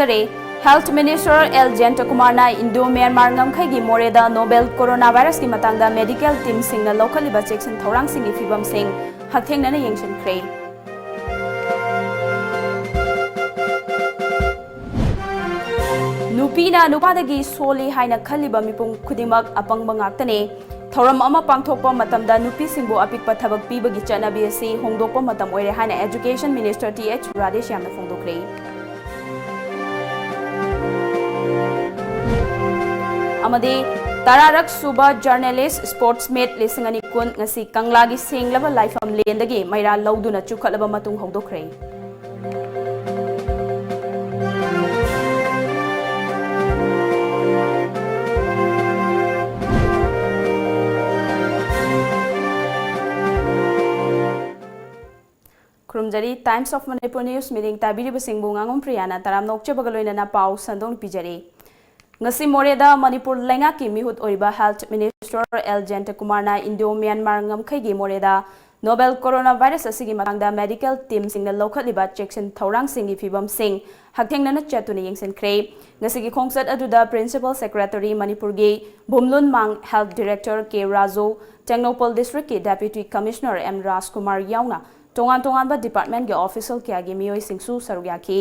ꯊꯝꯖꯔꯦ Health Minister L. Jentakumarna Indo-Myanmar ngamkhai moreda Novel Coronavirus ki matangda medical team singna lokhaliba checksin thorang singi fibam sing hakthengna yengsinkhre Nupina nupadagi soli haina khaliba mipung khudimak apangba ngaktane Thoram ama pangthokpa matamda nupi singbo apikpa thabak pibagi chanabi asi hongdokpa matam oire haina Education Minister T.H. Radesh yamna phongdokre amadi tararak suba journalist sportsmate lisingani kun ngasi kanglagi singlaba lifeam lendagi maira lauduna chukhalaba matung hongdokre Kurumjari Times of Manipur News meeting tabiri basingbu ngangom Priyana taram nokche bagaloina na pau sandong pijari ngasi moreda Manipur lenga ki mihut oriba Health Minister L. Jentakumarna Indo-Myanmar ngamkhai gi moreda Novel Coronavirus asigi matangda medical team singna lokhaliba checksin thorang singi fibam sing hakthengna chatuna yengsenkhre ngasi gi khongsat aduda Principal Secretary Manipur gi Bumlun Mang Health Director K. Razo Technopol District ki Deputy Commissioner M. Rajkumar yauna tongan ba department ge official kya ge mioi singsu sarugya ki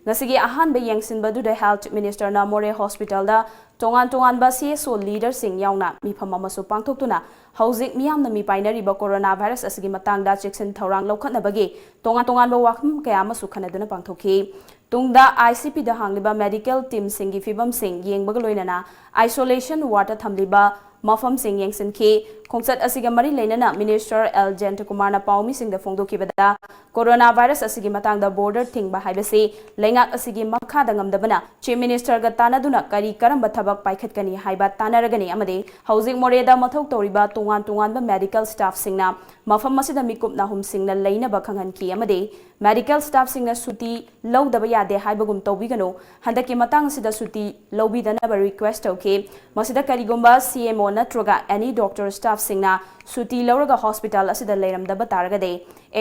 ngasigi ahan be yengsin badu de Health Minister na More Hospital da tongan ba CSO leader sing yauna mi phama masu pangthoktuna hauzik miyam na mi painari ba coronavirus asigi matang da checksin thorang lokhatna bagi tongan ba wakham kaya masu khanaduna pangthokhi tungda ICP da hangliba medical team singi fibam sing yengbaga loinana isolation ward thamliba mafam sing yengsin ki khongsat asiga mari leinana Minister L. Jentakumarna paumi sing da phongdokibada coronavirus asigi matangda border thingba haibase lengak asigi makha da ngamdabana Chief Minister ga tanaduna kari karamba thabak paikhatkani haiba tanaragani amade housing moreda mathok toriba tongan ba medical staff singna mafam masida mikupna hum singna leina ba khanghan ki amade medical staff singna suti lawdaba yade haibagum tobigano handaki matang sida suti lawbidana ba request tawke masida karigomba CMO natroga any doctor staff singna suti lawraga hospital asida leiramdaba taragade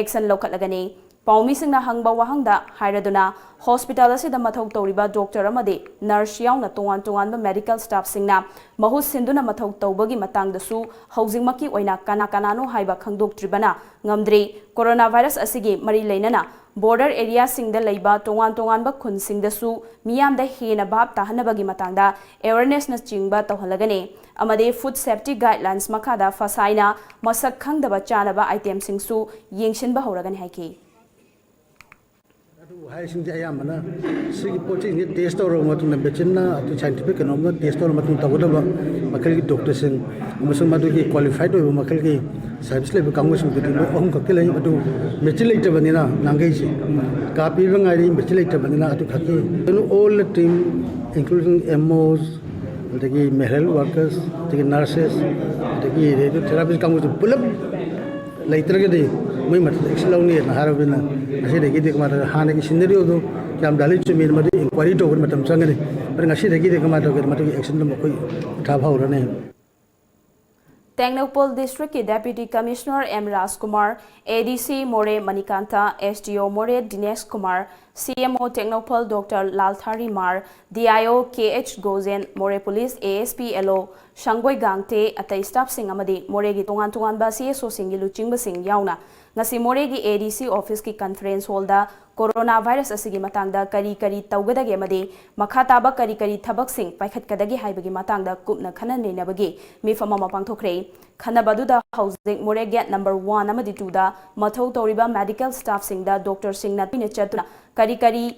action lokhatlagani paumi singna hangba wahangda hairaduna hospital asida mathau tawriba doctor amade nurse yauna tongan ba medical staff singna mahus sinduna mathau tawbagi matangdasu housingmaki oina kana no haiba khangdoktribana ngamdre coronavirus asigi mari leinana border area singda leiba tongan ba khun singdasu miyamda hena bab tahanabagi matangda awareness na chingba tawhalagane amade food safety guidelines makada fasaina masak khangdaba chanaba item singsu yengshinba horagani haiki hai sing jaya mana sigi pochi ni test or matung na bechinna atu scientific no ma test or matung tagoda ba makal ki doctor sing musung madu ki qualified ho makal ki service level kangu sing de no om ka kelai atu mechilate banina nangai si ka pi bangai mechilate banina atu khaki all the team including MOs the medical workers the nurses the radiotherapist kangu pulap later ke de मैं मतलब एक्सलाउनी है नहार बिना ऐसे देखी देख मारे हाने की सिंदरी हो तो क्या हम डाली चुमीर मत इंक्वायरी तो कर मतलब चंगे पर ऐसे देखी देख मारे तो मतलब एक्शन तो कोई उठा भाव रहे हैं Technopol District ki Deputy Commissioner M. Rajkumar, ADC More Manikanta, SDO More Dinesh Kumar, CMO Technopol Dr. Lalthari Mar, DIO KH Gozen, More Police ASP LO, Shangoi Gangte, Atai Staff Sing Amadi, More gi tongan ba CSO Singi Luchingba Sing Yauna, ngasi More gi ADC Office ki Conference Hall da coronavirus asigi matangda kari tawgadagi amadi makhataba kari thabak sing paikhatkadagi haibagi matangda kupna khana neinabagi mifama mapangthokre khana baduda housing More gate number 1 amadi 2 da mathau toriba medical staff sing da doctor sing na pina chatuna kari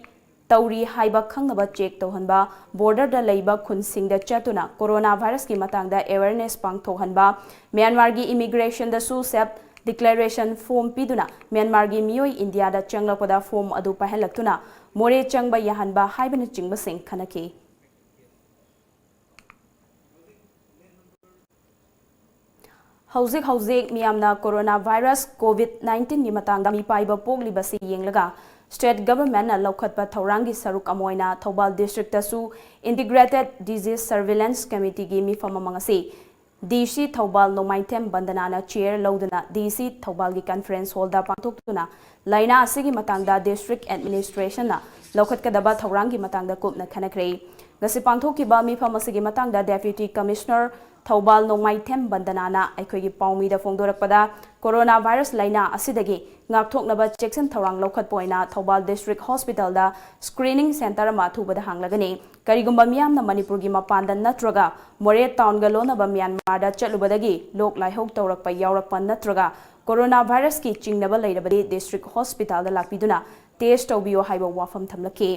tauri haiba khangnaba check tohanba border da leiba khun sing da chatuna coronavirus ki matangda awareness pangthohanba Myanmar gi immigration da su sep declaration form piduna Myanmar gi mioi India da changlakpada form adu pahelakuna more changba yahanba haibana chingba sing khanaki hauzik miyamna coronavirus covid-19 ni matangda mi paiba pogliba si yenglaga state government na lokhatpa thaurangi saruk amoina Thobal district tasu integrated disease surveillance committee gi mi famamangasi DC Thobal Nomaitem Bandanana chair Laudana DC Thobal gi conference hall da pangthoktuna laina asigi matangda district administration na ꯂꯧꯈꯠꯀꯗꯕ ꯊꯧꯔꯥꯡꯒꯤ ꯃꯇꯥꯡꯗ ꯀꯨꯞꯅ ꯈꯟꯅꯈ꯭ꯔꯦ ꯉꯁꯤ ꯄꯥꯡꯊꯣꯛꯈꯤꯕ ꯃꯤꯐꯝ ꯑꯁꯤꯒꯤ ꯃꯇꯥꯡꯗ ꯗꯦꯄ꯭ꯌꯨꯇꯤ commissioner Thoubal Nongmaithem ꯕꯟꯗꯅꯥꯅ ꯑꯩꯈꯣꯏꯒꯤ ꯄꯥꯎꯃꯤꯗ ꯐꯣꯡꯗꯣꯔꯛꯄꯗ corona virus ꯂꯩꯅꯥ ꯑꯁꯤꯗꯒꯤ ꯉꯥꯛꯊꯣꯛꯅꯕ ꯆꯦꯛꯁꯤꯟ ꯊꯧꯔꯥꯡ ꯂꯧꯈꯠꯄ ꯑꯣꯏꯅ ꯊꯧꯕꯥꯜ ꯗꯤꯁꯇ꯭ꯔꯤꯛ ꯍꯣꯁꯄꯤꯇꯥꯜꯗ ꯁ꯭ꯀ꯭ꯔꯤꯅꯤꯡ ꯁꯦꯟꯇꯔ ꯑꯃ ꯑꯊꯨꯕꯗ ꯍꯥꯡꯂꯒꯅꯤ ꯀꯔꯤꯒꯨꯝꯕ ꯃꯤꯌꯥꯝꯅ ꯃꯅꯤꯄꯨꯔꯒꯤ ꯃꯄꯥꯟꯗ ꯅꯠꯇ꯭ꯔꯒ ꯃꯣꯔꯦ ꯇꯥꯎꯟꯒ ꯂꯣꯟꯅꯕ ꯃ꯭ꯌꯥꯟꯃꯥꯔꯗ ꯆꯠꯂꯨꯕꯗꯒꯤ ꯂꯣꯛ ꯂꯥꯏꯍꯧ ꯇꯧꯔꯛꯄ ꯌꯥꯎꯔꯛꯄ ꯅꯠꯇ꯭ꯔꯒ ꯀꯣꯔꯣꯅꯥ ꯚꯥꯏꯔꯁꯀꯤ ꯆꯤꯡꯅꯕ ꯂꯩꯔꯕꯗꯤ ꯗꯤꯁꯇ꯭ꯔꯤꯛ ꯍꯣꯁꯄꯤꯇꯥꯜꯗ ꯂꯥꯛꯄꯤꯗꯨꯅ ꯇꯦꯁ ꯇꯧꯕꯤꯌꯣ ꯍꯥꯏꯕ ꯋꯥꯐꯝ ꯊꯝꯂꯛꯈꯤ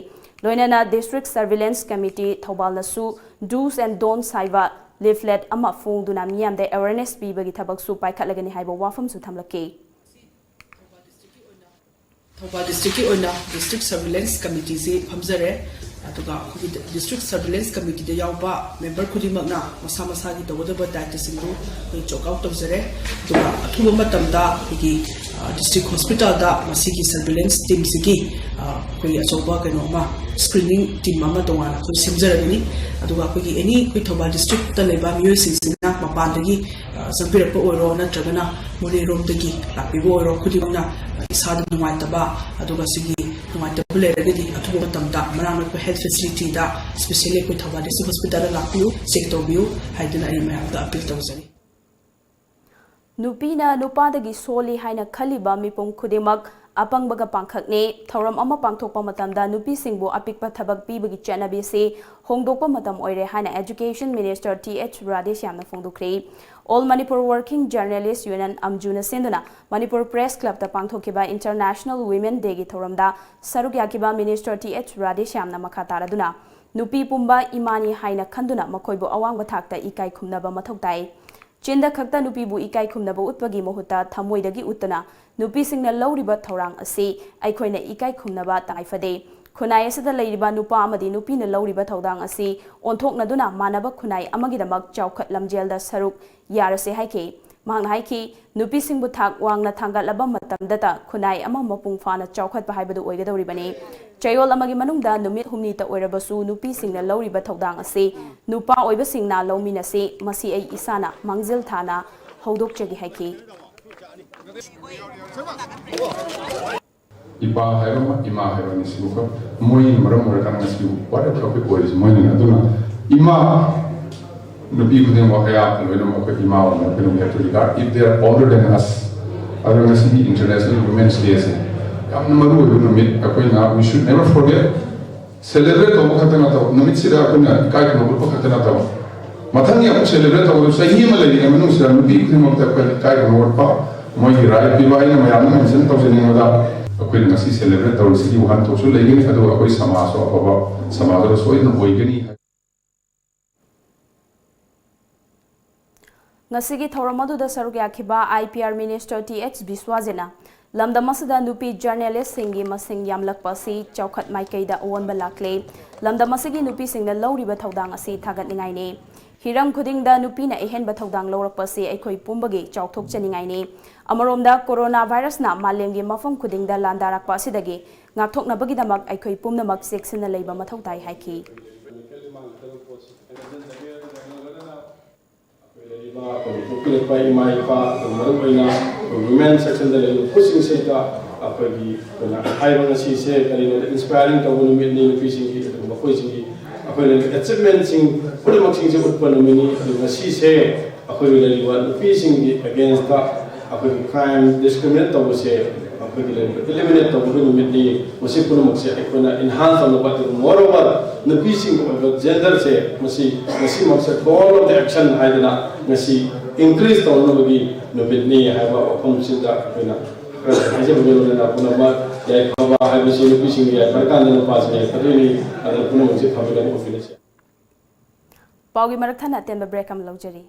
ꯂꯣꯏꯅꯅ ꯗꯤꯁꯇ꯭ꯔꯤꯛ ꯁꯔꯚꯤꯂꯦꯟꯁ ꯀꯃꯤꯇꯤ ꯊꯧꯕꯥꯜꯅꯁꯨ ꯗꯨꯁ ꯑꯦꯟ ꯗꯣꯟꯁ ꯍꯥꯏꯕ ꯂꯤꯐꯂꯦꯠ ꯑꯃ ꯐꯣꯡꯗꯨꯅ ꯃꯤꯌꯥꯝꯗ ꯑꯦꯋꯦꯌꯔꯅꯦꯁ ꯄꯤꯕꯒꯤ ꯊꯕꯛꯁꯨ ꯄꯥꯏꯈꯠꯂꯒꯅꯤ ꯍꯥꯏꯕ ꯋꯥꯐꯝꯁꯨ ꯊꯝꯂꯛꯈꯤ ꯊꯧꯕꯥꯜ ꯗꯤꯁꯇ꯭ꯔꯤꯛꯀꯤ ꯑꯣꯏꯅ ꯗꯤꯁꯇ꯭ꯔꯤꯛ ꯁꯔꯚꯤꯂꯦꯟꯁ ꯀꯃꯤꯇꯤꯁꯤ ꯐꯝꯖꯔꯦ ꯑꯗꯨꯒ ꯑꯩꯈꯣꯏꯒꯤ ꯗꯤꯁꯇ꯭ꯔꯤꯛ ꯁꯔꯚꯤꯂꯦꯟꯁ ꯀꯃꯤꯇꯤꯗ ꯌꯥꯎꯕ ꯃꯦꯝꯕꯔ ꯈꯨꯗꯤꯡꯃꯛꯅ ꯃꯁꯥ ꯃꯁꯥꯒꯤ ꯇꯧꯒꯗꯕ ꯗꯥꯏꯇꯁꯤꯡꯗꯨ ꯑꯩꯈꯣꯏ ꯆꯣꯛ ꯑꯥꯎꯠ ꯇꯧꯖꯔꯦ ꯑꯗꯨꯒ ꯑꯊꯨꯕ ꯃꯇꯝꯗ ꯑꯩꯈꯣꯏꯒꯤ ꯗꯤꯁꯇ꯭ꯔꯤꯛ ꯍꯣꯁꯄꯤꯇꯥꯜꯗ ꯃꯁꯤꯒꯤ ꯁꯔꯚꯤꯂꯦꯟꯁ ꯇꯤꯝꯁꯤꯒꯤ ꯑꯩꯈꯣꯏꯒꯤ ꯑꯆꯧꯕ ꯀꯩꯅꯣ ꯑꯃ ꯁ꯭ꯀ꯭ꯔꯤꯅꯤꯡ ꯇꯤꯝ ꯑꯃ ꯇꯣꯉꯥꯟꯅ ꯑꯩꯈꯣꯏ ꯁꯦꯝꯖꯔꯒꯅꯤ ꯑꯗꯨꯒ ꯑꯩꯈꯣꯏꯒꯤ ꯑꯦꯅꯤ ꯑꯩꯈꯣꯏ ꯊꯧꯕꯥꯜ ꯗꯤꯁꯇ꯭ꯔꯤꯛꯇ ꯂꯩꯕ ꯃꯤꯑꯣꯏꯁꯤꯡꯁꯤꯅ ꯃꯄꯥꯟꯗꯒꯤ ꯆꯪꯕꯤꯔꯛꯄ ꯑꯣꯏꯔꯣ ꯅꯠꯇ꯭ꯔꯒꯅ ꯃꯣꯔꯦꯔꯣꯝꯗꯒꯤ ꯂꯥꯛꯄꯤꯕ ꯑꯣꯏꯔꯣ ꯈꯨꯗꯤꯡꯃꯛꯅ ꯏꯁꯥꯗ ꯅꯨꯡꯉꯥꯏꯇꯕ ꯑꯗꯨꯒ ꯁꯤꯒꯤ ꯅꯨꯡꯉꯥꯏꯇꯕ ꯂꯩꯔꯒꯗꯤ ꯑꯊꯨꯕ ꯃꯇꯝꯗ ꯃꯅꯥꯛ ꯅꯛꯄ ꯍꯦꯜꯊ ꯐꯦꯁꯤꯂꯤꯇꯤꯗ ꯁ꯭ꯄꯦꯁꯤꯌꯦꯜꯂꯤ ꯑꯩꯈꯣꯏ ꯊꯧꯕꯥꯜ ꯗꯤꯁꯇ꯭ꯔꯤꯛ ꯍꯣꯁꯄꯤꯇꯥꯜꯗ ꯂꯥꯛꯄꯤꯌꯨ ꯆꯦꯛ ꯇꯧꯕꯤꯌꯨ ꯍꯥꯏꯗꯨꯅ ꯑꯩ ꯃꯌꯥꯝꯗ ꯑꯄꯤꯜ ꯇꯧꯖꯔꯤ ꯅꯨꯄꯤꯅ ꯅꯨꯄꯥꯗꯒꯤ ꯁꯣꯜꯂꯤ ꯍꯥꯏꯅ ꯈꯜꯂꯤꯕ ꯃꯤꯄꯨꯝ ꯈꯨꯗꯤꯡꯃꯛ ꯑꯄꯪꯕꯒ ꯄꯥꯡꯈꯛꯅꯤ ꯊꯧꯔꯝ ꯑꯃ ꯄꯥꯡꯊꯣꯛꯄ ꯃꯇꯝꯗ ꯅꯨꯄꯤꯁꯤꯡꯕꯨ ꯑꯄꯤꯛꯄ ꯊꯕꯛ ꯄꯤꯕꯒꯤ ꯆꯠꯅꯕꯤ ꯑꯁꯤ ꯍꯣꯡꯗꯣꯛꯄ ꯃꯇꯝ ꯑꯣꯏꯔꯦ ꯍꯥꯏꯅ ꯑꯦꯖꯨꯀꯦꯁꯟ ꯃꯤꯅꯤꯁꯇꯔ TH ꯔꯥꯙꯦꯁ꯭ꯌꯥꯝꯅ ꯐꯣꯡꯗꯣꯛꯈ꯭ꯔꯦ all Manipur working journalist union ꯑꯝꯖꯨꯅ ꯁꯤꯟꯗꯨꯅ ꯃꯅꯤꯄꯨꯔ ꯄ꯭ꯔꯦꯁ ꯀ꯭ꯂꯕꯇ ꯄꯥꯡꯊꯣꯛꯈꯤꯕ ꯏꯟꯇꯔꯅꯦꯁꯅꯦꯜ ꯋꯤꯃꯦꯟ ꯗꯦꯒꯤ ꯊꯧꯔꯝꯗ ꯁꯔꯨꯛ ꯌꯥꯈꯤꯕ ꯃꯤꯅꯤꯁꯇꯔ TH ꯔꯥꯙꯦꯁ꯭ꯌꯥꯝꯅ ꯃꯈꯥ ꯇꯥꯔꯗꯨꯅ ꯅꯨꯄꯤ ꯄꯨꯝꯕ ꯏꯃꯥꯅꯤ ꯍꯥꯏꯅ ꯈꯟꯗꯨꯅ ꯃꯈꯣꯏꯕꯨ ꯑꯋꯥꯡꯕ ꯊꯥꯛꯇ ꯏꯀꯥꯏ ꯈꯨꯝꯅꯕ ꯃꯊꯧ ꯇꯥꯏ ꯆꯤꯟꯗ ꯈꯛꯇ ꯅꯨꯄꯤꯕꯨ ꯏꯀꯥꯏ ꯈꯨꯝꯅꯕ ꯎꯠꯄꯒꯤ ꯃꯍꯨꯠꯇ ꯊꯃꯣꯏꯗꯒꯤ ꯎꯠꯇꯨꯅ ꯅꯨꯄꯤꯁꯤꯡꯅ ꯂꯧꯔꯤꯕ ꯊꯧꯔꯥꯡ ꯑꯁꯤ ꯑꯩꯈꯣꯏꯅ ꯏꯀꯥꯏ ꯈꯨꯝꯅꯕ ꯇꯉꯥꯏꯐꯗꯦ ꯈꯨꯟꯅꯥꯏ ꯑꯁꯤꯗ ꯂꯩꯔꯤꯕ ꯅꯨꯄꯥ ꯑꯃꯗꯤ ꯅꯨꯄꯤꯅ ꯂꯧꯔꯤꯕ ꯊꯧꯗꯥꯡ ꯑꯁꯤ ꯑꯣꯟꯊꯣꯛꯅꯗꯨꯅ ꯃꯥꯟꯅꯕ ꯈꯨꯟꯅꯥꯏ ꯑꯃꯒꯤꯗꯃꯛ ꯆꯥꯎꯈꯠ ꯂꯝꯖꯦꯜꯗ ꯁꯔꯨꯛ ꯌꯥꯔꯁꯦ ꯍꯥꯏꯈꯤ ꯃꯍꯥꯛꯅ ꯍꯥꯏꯈꯤ ꯅꯨꯄꯤꯁꯤꯡꯕꯨ ꯊꯥꯛ ꯋꯥꯡꯅ ꯊꯥꯡꯒꯠꯂꯕ ꯃꯇꯝꯗꯇ ꯈꯨꯟꯅꯥꯏ ꯑꯃ ꯃꯄꯨꯡ ꯐꯥꯅ ꯆꯥꯎꯈꯠꯄ ꯍꯥꯏꯕꯗꯨ ꯑꯣꯏꯒꯗꯧꯔꯤꯕꯅꯤ ꯆꯌꯣꯜ ꯑꯃꯒꯤ ꯃꯅꯨꯡꯗ ꯅꯨꯃꯤꯠ ꯍꯨꯝꯅꯤꯇ ꯑꯣꯏꯔꯕꯁꯨ ꯅꯨꯄꯤꯁꯤꯡꯅ ꯂꯧꯔꯤꯕ ꯊꯧꯗꯥꯡ ꯑꯁꯤ ꯅꯨꯄꯥ ꯑꯣꯏꯕꯁꯤꯡꯅ ꯂꯧꯃꯤꯟꯅꯁꯤ ꯃꯁꯤ ꯑꯩ ꯏꯁꯥꯅ ꯃꯥꯡꯖꯤꯜ ꯊꯥꯅ ꯍꯧꯗꯣꯛꯆꯒꯦ ꯍꯥꯏꯈꯤ ꯏꯄꯥ ꯍꯥꯏꯕ ꯏꯃꯥ ꯍꯥꯏꯕꯅꯤ ꯁꯤꯕꯨ ꯃꯣꯏꯅ ꯃꯔꯝ ꯑꯣꯏꯔꯀꯥꯟꯗ ꯉꯁꯤꯕꯨ ꯋꯥꯔꯦꯞ ꯇꯣꯄꯤꯛ ꯑꯣꯏꯔꯤꯁꯤ ꯃꯣꯏꯅ ꯑꯗꯨꯅ ꯏꯃꯥ ꯅꯨꯄꯤ ꯈꯨꯗꯤꯡꯃꯛ ꯑꯌꯥꯝꯕ ꯂꯣꯏꯅꯃꯛ ꯑꯩꯈꯣꯏ ꯏꯃꯥ ꯑꯣꯏꯅ ꯑꯩꯈꯣꯏꯅ ꯍꯦꯞ ꯇꯨ ꯔꯤꯒꯥꯔꯗ ꯏꯐ ꯗꯦ ꯑꯥꯔ ꯑꯣꯜꯗꯔ ꯗꯦꯟ ꯑꯁ ꯑꯗꯨꯒ ꯉꯁꯤꯒꯤ ꯏꯟꯇꯔꯅꯦꯁꯅꯦꯜ ꯋꯨꯃꯦꯟꯁ ꯗꯦꯁꯦ ꯌꯥꯝꯅ ꯃꯔꯨꯑꯣꯏꯕ ꯅꯨꯃꯤꯠ ꯑꯩꯈꯣꯏꯅ ꯋꯤ ꯁꯨꯗ ꯅꯦꯚꯔ ꯐꯣꯔꯒꯦꯠ ꯁꯦꯂꯦꯕ꯭ꯔꯦꯠ ꯇꯧꯕ ꯈꯛꯇ ꯅꯠꯇꯕ ꯅꯨꯃꯤꯠꯁꯤꯗ ꯑꯩꯈꯣꯏꯅ ꯏꯀꯥꯏ ꯈꯨꯝꯅꯕ ꯎꯠꯄ ꯈꯛꯇ ꯅꯠꯇꯕ ꯃꯊꯪꯒꯤ ꯑꯃꯨꯛ ꯁꯦꯂꯦꯕ꯭ꯔꯦꯠ ꯇꯧꯕꯗ ꯆꯍꯤ ꯑꯃ ꯂꯩꯔꯤꯉꯩ ꯃꯅꯨꯡꯁꯤꯗ ꯅꯨꯄꯤ ꯈꯨꯗꯤꯡꯃꯛꯇ ꯑꯩꯈꯣꯏꯅ ꯏꯀꯥꯏ ꯈꯨꯝꯅꯕ ꯎꯠꯄ ꯃꯣꯏꯒꯤ ꯔꯥꯏꯠ ꯄꯤꯕ ꯑꯩꯅ ꯃꯌꯥꯝꯅ ꯃꯦꯟꯁꯟ ꯇꯧꯖꯅꯤꯡꯕꯗ ꯑꯩꯈꯣꯏꯅ ꯉꯁꯤ ꯁꯦꯂꯦꯕ꯭ꯔꯦꯠ ꯇꯧꯔꯤꯁꯤꯒꯤ ꯋꯥꯍꯟꯊꯣꯛꯁꯨ ꯂꯩꯒꯅꯤ ꯑꯗꯨꯒ ꯑꯩꯈꯣꯏ ꯁꯃꯥꯖꯁꯨ ꯑꯐꯕ ꯁꯃꯥꯖꯗ ꯁꯣꯏꯗꯅ ꯑꯣꯏꯒꯅꯤ ꯉꯁꯤꯒꯤ ꯊꯧꯔꯝ ꯑꯗꯨꯗ ꯁꯔꯨꯛ ꯌꯥꯈꯤꯕ IPR ꯃꯤꯅꯤꯁꯇꯔ TH ꯕꯤꯁ꯭ꯋꯥꯖꯦꯅ ꯂꯝꯗꯝ ꯑꯁꯤꯗ ꯅꯨꯄꯤ ꯖꯔꯅꯦꯂꯤꯁꯠꯁꯤꯡꯒꯤ ꯃꯁꯤꯡ ꯌꯥꯝꯂꯛꯄ ꯑꯁꯤ ꯆꯥꯎꯈꯠ ꯃꯥꯏꯀꯩꯗ ꯑꯑꯣꯟꯕ ꯂꯥꯛꯂꯦ ꯂꯝꯗꯝ ꯑꯁꯤꯒꯤ ꯅꯨꯄꯤꯁꯤꯡꯅ ꯂꯧꯔꯤꯕ ꯊꯧꯗꯥꯡ ꯑꯁꯤ ꯊꯥꯒꯠꯅꯤꯡꯉꯥꯏꯅꯤ ꯍꯤꯔꯝ ꯈꯨꯗꯤꯡꯗ ꯅꯨꯄꯤꯅ ꯑꯍꯦꯟꯕ ꯊꯧꯗꯥꯡ ꯂꯧꯔꯛꯄ ꯑꯁꯤ ꯑꯩꯈꯣꯏ ꯄꯨꯝꯕꯒꯤ ꯆꯥꯎꯊꯣꯛꯆꯅꯤꯡꯉꯥꯏꯅꯤ ꯑꯃꯔꯣꯝꯗ ꯀꯣꯔꯣꯅꯥ ꯚꯥꯏꯔꯁꯅ ꯃꯥꯂꯦꯝꯒꯤ ꯃꯐꯝ ꯈꯨꯗꯤꯡꯗ ꯂꯥꯟꯗꯥꯔꯛꯄ ꯑꯁꯤꯗꯒꯤ ꯉꯥꯛꯊꯣꯛꯅꯕꯒꯤꯗꯃꯛ ꯑꯩꯈꯣꯏ ꯄꯨꯝꯅꯃꯛ ꯆꯦꯛꯁꯤꯟꯅ ꯂꯩꯕ ꯃꯊꯧ ꯇꯥꯏ ꯍꯥꯏꯈꯤ ꯏꯃꯥ ꯏꯄꯥ ꯃꯔꯨꯑꯣꯏꯅ ꯋꯨꯃꯦꯟ ꯁꯦꯛꯁꯟꯗ ꯂꯩꯔꯤꯕ ꯈꯨꯠꯁꯤꯡꯁꯤꯗ ꯑꯩꯈꯣꯏꯒꯤ ꯍꯥꯏꯕ ꯉꯁꯤꯁꯦ ꯀꯔꯤꯅꯣꯗ ꯏꯟꯁꯄꯥꯏꯔꯤꯡ ꯇꯧꯕ ꯅꯨꯃꯤꯠꯅꯤ ꯅꯨꯄꯤꯁꯤꯡꯒꯤ ꯑꯗꯨꯒ ꯃꯈꯣꯏꯁꯤꯡꯒꯤ ꯑꯩꯈꯣꯏꯅ ꯑꯦꯆꯤꯞꯃꯦꯟꯁꯤꯡ ꯈꯨꯗꯤꯡꯃꯛꯁꯤꯡꯁꯦ ꯎꯠꯄ ꯅꯨꯃꯤꯠꯅꯤ ꯑꯗꯨꯒ ꯉꯁꯤꯁꯦ ꯑꯩꯈꯣꯏꯒꯤ ꯂꯩꯔꯤꯕ ꯅꯨꯄꯤꯁꯤꯡꯒꯤ ꯑꯦꯒꯦꯟꯁꯇ ꯑꯩꯈꯣꯏꯒꯤ ꯀ꯭ꯔꯥꯏꯝ ꯗꯤꯁꯀ꯭ꯔꯤꯃꯤꯅꯦꯠ ꯇꯧꯕꯁꯦ ꯑꯩꯈꯣꯏꯒꯤ ꯂꯩꯔꯤꯕ ꯏꯂꯤꯃꯤꯅꯦꯠ ꯇꯧꯕꯒꯤ ꯅꯨꯃꯤꯠꯅꯤ ꯃꯁꯤ ꯄꯨꯝꯅꯃꯛꯁꯦ ꯑꯩꯈꯣꯏꯅ ꯏꯟꯍꯥꯟꯁ ꯇꯧꯅꯕ ꯑꯗꯨꯒ ꯃꯣꯔꯑꯣꯚꯔ ꯅꯨꯄꯤꯁꯤꯡꯒꯤ ꯑꯣꯏꯕ ꯖꯦꯟꯗꯔꯁꯦ ꯉꯁꯤꯃꯛꯁꯦ ꯀꯣꯜ ꯑꯣꯐ ꯗ ꯑꯦꯛꯁꯟ ꯍꯥꯏꯗꯅ ꯉꯁꯤ ꯏꯟꯀ꯭ꯔꯤꯖ ꯇꯧꯅꯕꯒꯤ ꯅꯨꯃꯤꯠꯅꯤ ꯍꯥꯏꯕ ꯋꯥꯐꯝꯁꯤꯗ ꯑꯩꯈꯣꯏꯅ ꯍꯥꯏꯖꯕꯒꯤ ꯂꯣꯏꯅꯅ ꯄꯨꯝꯅꯃꯛ ꯌꯥꯏꯐꯕ ꯍꯥꯏꯕꯁꯤ ꯅꯨꯄꯤꯁꯤꯡꯒꯤ ꯌꯥꯏꯐꯔꯀꯥꯟꯗ ꯅꯨꯄꯥꯁꯤꯡ ꯌꯥꯏꯐꯗꯣꯏꯅꯤ ꯑꯗꯨꯅ ꯄꯨꯝꯅꯃꯛꯁꯦ ꯐꯕꯒꯤ ꯑꯣꯏꯕꯤꯔꯁꯦ ꯄꯥꯎꯒꯤ ꯃꯔꯛꯊꯅ ꯑꯇꯦꯟꯕ ꯕ꯭ꯔꯦꯛ ꯑꯃ ꯂꯧꯖꯔꯤ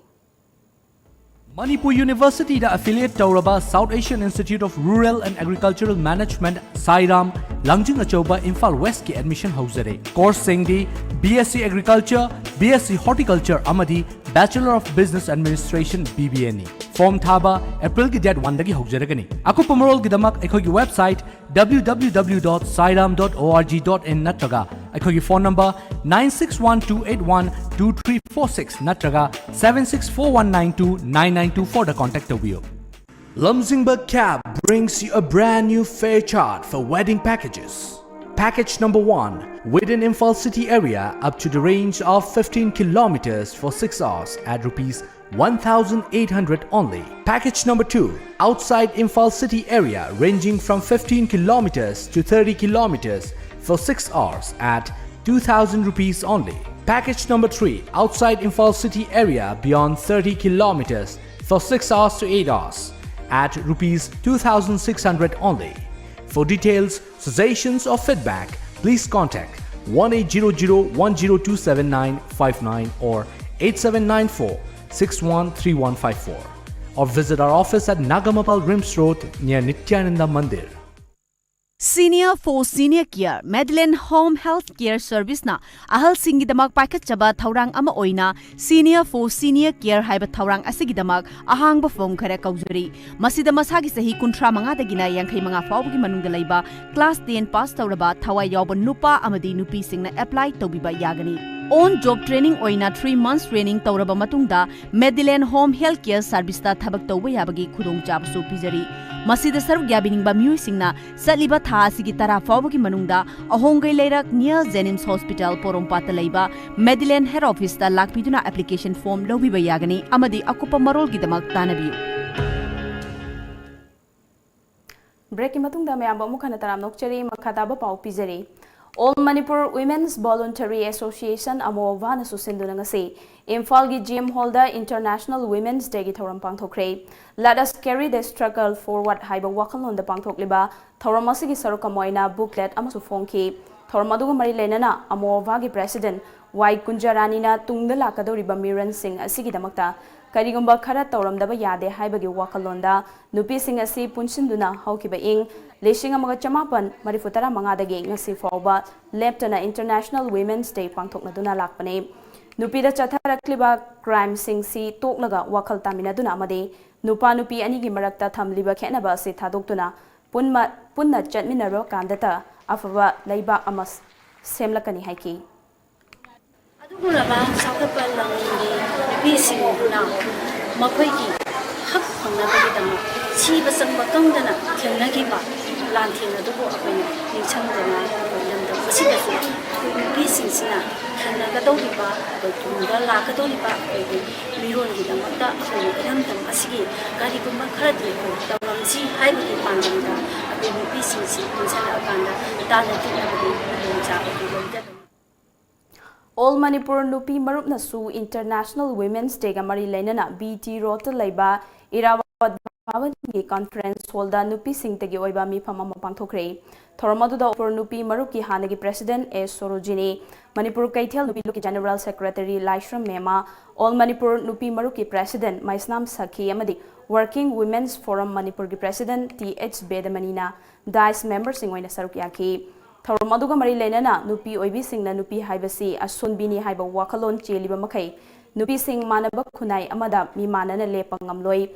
Manipuri University da affiliate Tauraba South Asian Institute of Rural and Agricultural Management Sairam Langjing Achoba Imphal West ki admission hauzare course singdi BSc Agriculture BSc Horticulture amadi Bachelor of Business Administration BBA ni form thaba April ki date 1 dagi hauzaragani aku pamarol gidamak ekhogi website www.sairam.org.in natraga ekhogi phone number 9612812346 natraga 7641929924 da contact tawbiyo Lamjingba Cab brings you a brand new fare chart for wedding packages. Package number 1, within Imphal city area up to the range of 15 kilometers for 6 hours at rupees 1,800 only. Package number 2, outside Imphal city area ranging from 15 kilometers to 30 kilometers for 6 hours at 2,000 rupees only. Package number 3, outside Imphal city area beyond 30 kilometers for 6 hours to 8 hours at rupees 2,600 only. For details, suggestions or feedback, please contact 1800-1027959 or 8794-613154 or visit our office at Nagamapal Rims Road near Nityananda Mandir. Senior for Senior Care Medline Home Health Care Service na ahal singidamak paikatchaba thaurang ama oina Senior for Senior Care haiba thaurang asigidamak ahangba form khara kaujuri masida masagi sahi 35 dagina 65 fawgi manungda laiba class 10 pass tauraba thawai yawba nupa amadi nupi singna apply tobiba yagani on job training oina 3 months training tauraba matungda Medline Home Health Care Service ta thabak tawba yabagi khudong chabasu pijari masida saruk yabiningba miyoi singna satliba tha asigi tara fawbagi manungda ahongai leirak near Jennings Hospital Porompata laiba Medline Head Office ta lakpiduna application form lobiba yagani amadi akupa marol gidamak tanabiu break matungda mayamba mukhana taram nokchari makhadaba pau pijari All Manipur Women's Voluntary Association Amova na susinduna ngasi Imphal gi Gym Hall da International Women's Day gi thoram pangthokre. Let us carry the struggle forward haiba wakalon da pangthokliba thoram asigi saruka moina booklet amasu phongki thoram aduga mari lenana Amova gi President Y Kunjarani na tungda lakadoriba Miran Singh asigi damakta karigumba khara tawramdaba yade haibagi wakalonda nupi sing asi punsinduna haukiba ing lishing amaga chamapan marifutara mangadagi ngasi fawba leptana International Women's Day pangthoknaduna lakpane nupi da chatharakliba crime sing si toklaga wakal taminaduna amade nupa nupi anigi marakta thamliba khenaba asi thadoktuna punna chatminaro kandata afaba leiba amas semlakani haiki Adugulaba sakapal lamni bisinguna makoigi hak phongnabagidama chiba sangbatongdana thennagiba lanthina dubo apani ningchangdana lamda masidasu bisingsina thennagadoriba tungda lakadoriba egi mirongidamata apani iramdam asigi garigumba kharadi ko tawamsi haibagi pandamda apani bisingsi insana akanda dana tinabagi cha abigomda All Manipur Nupi Marup Nasu International Women's Day Gamari Lenana BT Road Laiba Irawad Bhavan Conference Holda Nupi Singh Tegi Oiba Mi Pama Pangthokre Thoramadu da for Nupi Marup ki Hanagi President S Sorojini Manipur Kaithel Nupi Luki General Secretary Laishram Mema All Manipur Nupi Marup ki President Maisnam Sakhi Amadi Working Women's Forum Manipur ki President TH Bedamanina DICE members Singwaina Sarukyaki Thoramadu Mari Lenana, Nupi Oibi Singh na Nupi Haibasi, Asunbini Haiba Wakalon Chiliba Makai, Nupi Singh Manaba Kunai Amada, Mimana Lepangamloi,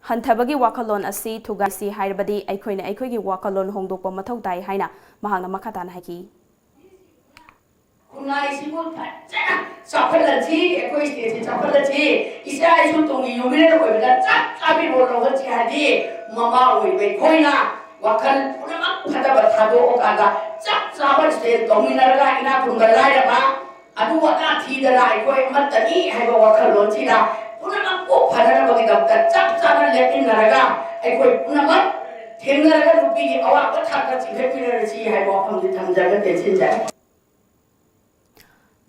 Hantabagi Wakalon Asi, Tugasi Haibadi, Aikoina Aikogi Wakalon Hongdopa Matau Dai Haina, Mahana Makatan Haki. Kunai Simul Patana, Chocolate, Equation, Chocolate, Isai Sutungi, you will with that, Abi Rolovati Hadi, Mama with Koina. Wakal punamak kata bertado okada cak sabar state dominar la ina pungalai apa adu wata tidak ikoi matani hai wakal lonci la punamak ko pada bagi dokter cak sabar lekin naraga ikoi punamak tenaraga rupi awak berthaka cikgu pinarasi hai wakam ditangjaga tensinjai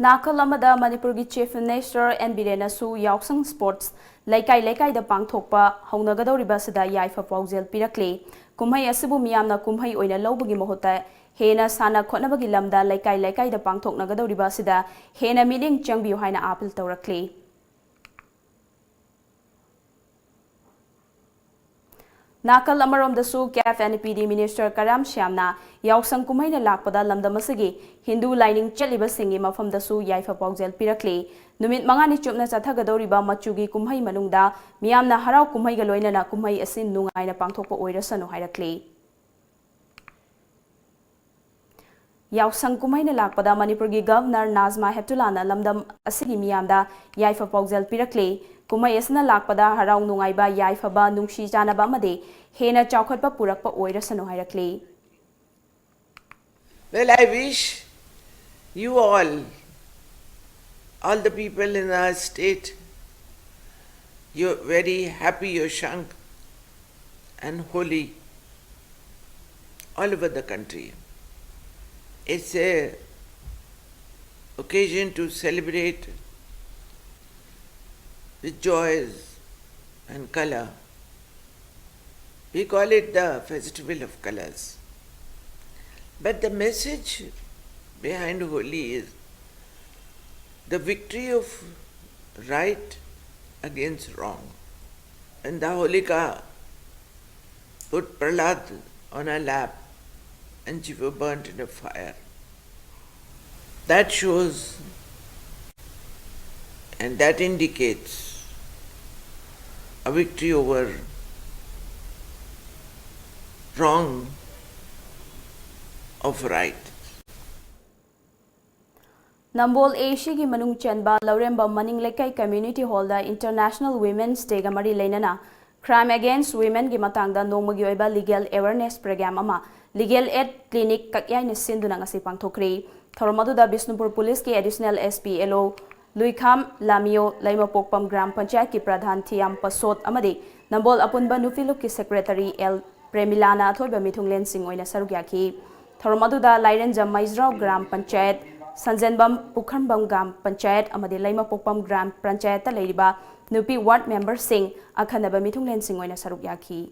Nakalamada Manipur gi Chief Minister N Birena Su Yausang Sports Laikai da pangthokpa haunagadoriba sida yaifa paujel pirakle kumhai asibu miyamna kumhai oina lobagi mohota hena sana khonabagi lamda laikai da pangthoknagadoriba sida hena meeting changbiu haina appeal tawrakle Nakal Amarom the Su CAF NPD Minister Karam Shyamna Yausang Kumaina Lakpada Lamdamasagi Hindu lining Cheliba Singi Mafam the Su Yaifa Paujel Pirakle Numit Mangani Chupna Sathagadoriba Machugi Kumhai Manungda Miamna Harau Kumhai Galoina na Kumhai Asin Nungaina Pangtopa Oirasano Hirakle Yausang Kumaina Lakpada Manipurgi Governor Nazma Heptulana Lamdam Asigi Miamda Yaifa Paujel Pirakle Kumai asna lakpada harau nungaiba yaifaba nungshi janaba amade hena chawkhatpa purakpa oirasano hairakle Well, I wish you all the people in our state, you're very happy, Yoshank and Holi all over the country. It's a occasion to celebrate with joys and color. We call it the Festival of Colors. But the message behind Holi is the victory of right against wrong. And the Holika put Prahlad on her lap and she was burnt in a fire. That shows and that indicates a victory over wrong of right. Nambol Asia ki manung chanba Lauremba Maning Lekai Community Hall da International Women's Day gamari leinana Crime Against Women ki matangda nongmagi oiba legal awareness program ama legal aid clinic kakyai ni sinduna ngasi pangthokri thormadu da Bisnupur Police ki additional SP LO Luikham Lamio Laimapokpam Gram Panchayat ki Pradhan Thiam Pasot amadi Nambol Apunba Nufiluk ki Secretary L Premilana thoiba mithunglen sing oina sarugyaki thormadu da Lairenjam Maizrao Gram Panchayat Sanjanbam Pukhanbam Gram Panchayat amadi Laimapokpam Gram Panchayat ta leiriba Nupi Ward Member Singh akhanaba mithunglen sing oina sarugyaki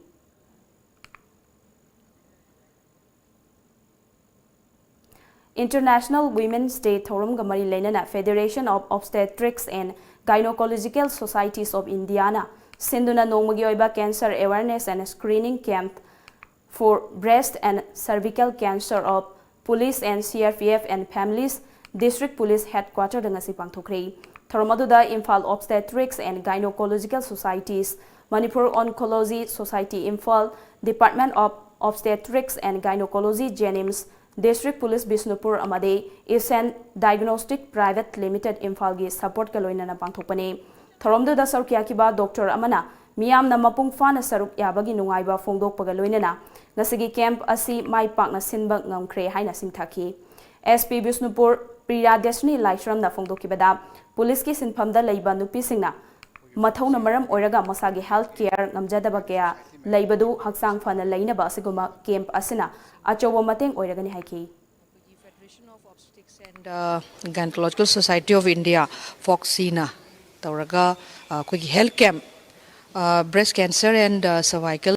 International Women's Day Thorum Gamari Lenana Federation of Obstetrics and Gynecological Societies of Indiana Sinduna Nongmagi Oiba Cancer Awareness and Screening Camp for Breast and Cervical Cancer of Police and CRPF and Families District Police Headquarters ngasi pangthokri Thormaduda Imphal Obstetrics and Gynecological Societies Manipur Oncology Society Imphal Department of Obstetrics and Gynecology Jenims District Police Bisnupur amade Isen Diagnostic Private Limited Imphal gi support kaloina na pangthokpani Thoromdu da sarukya kiba Dr. Amana miyam na mapung fana saruk yabagi nungaiba fongdok pagaloina na ngasigi camp asi mai pakna sinba ngamkre haina singthaki SP Bisnupur PRIYA Destiny Laishram na fongdokibada police ki sinphamda leiba nupi singna mathau na maram oiraga masagi health care ngamjadaba kya leibadu haksang fana leinaba asiguma camp asina achobo mateng oiragani haiki Federation of Obstetrics and Gynecological Society of India Foxina tauraga koi health camp breast cancer and cervical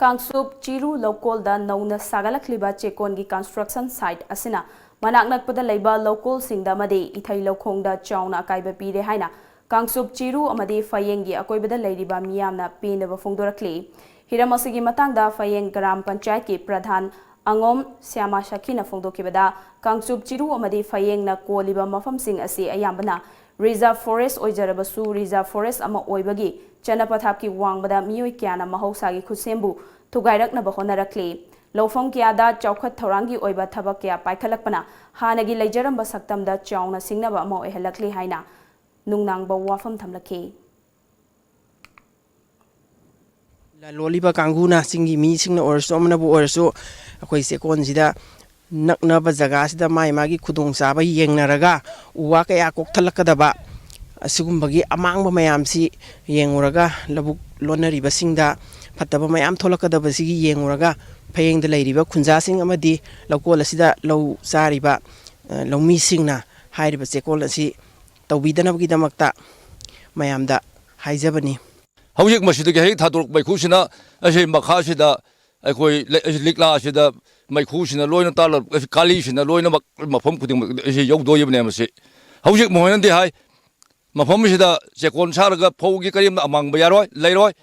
Kangsup Chiru local da nauna sagalakliba chekon gi construction site asina manak nakpada leiba local singda made ithai lokhongda chauna kaiba pire haina Kangsup Chiru amadi Fayengi akoibada leiriba miyamna pinaba fongdorakli Hiramasigi matangda Fayeng Gram Panchayat ki Pradhan Angom Syama Shakina fongdokibada Kangsup Chiru amadi Fayeng na koliba mafam sing asi ayambana Reserve Forest oijarabasu Reserve Forest ama oibagi Chanapathap ki wangbada miyoi kyana mahausagi khusembu thugairakna bahonnarakli Lofam kyada chawkhat thorangi oiba thabak kya paikhalakpana hanagi leijaramba saktamda chauna singnaba ama oihalakli haina nungnangba wafam thamlaki Loliba kanguna singi mi singna orso amnabu orso akhoi sekon sida naknaba jaga sida mai magi khudong saba yengnaraga uwa kaya kokthalakadaba asigumbagi amangba mayamsi yenguraga labuk lonariba singda fataba mayam tholakadaba sigi yenguraga phayengda leiriba khunja sing amadi lokol asida low sariba lawmi singna hairiba sekol asi tawbidanabgi damakta mayamda haijabani Hawjik masjid ke hek thadurk mai khusina ase makha sida akoi likla sida mai khusina loina tal kali sina loina mafam khuding ase yogdo yebne mase hawjik mohanan de hai mafam sida chekon saraga phaugi karim amang bayaroi leiroi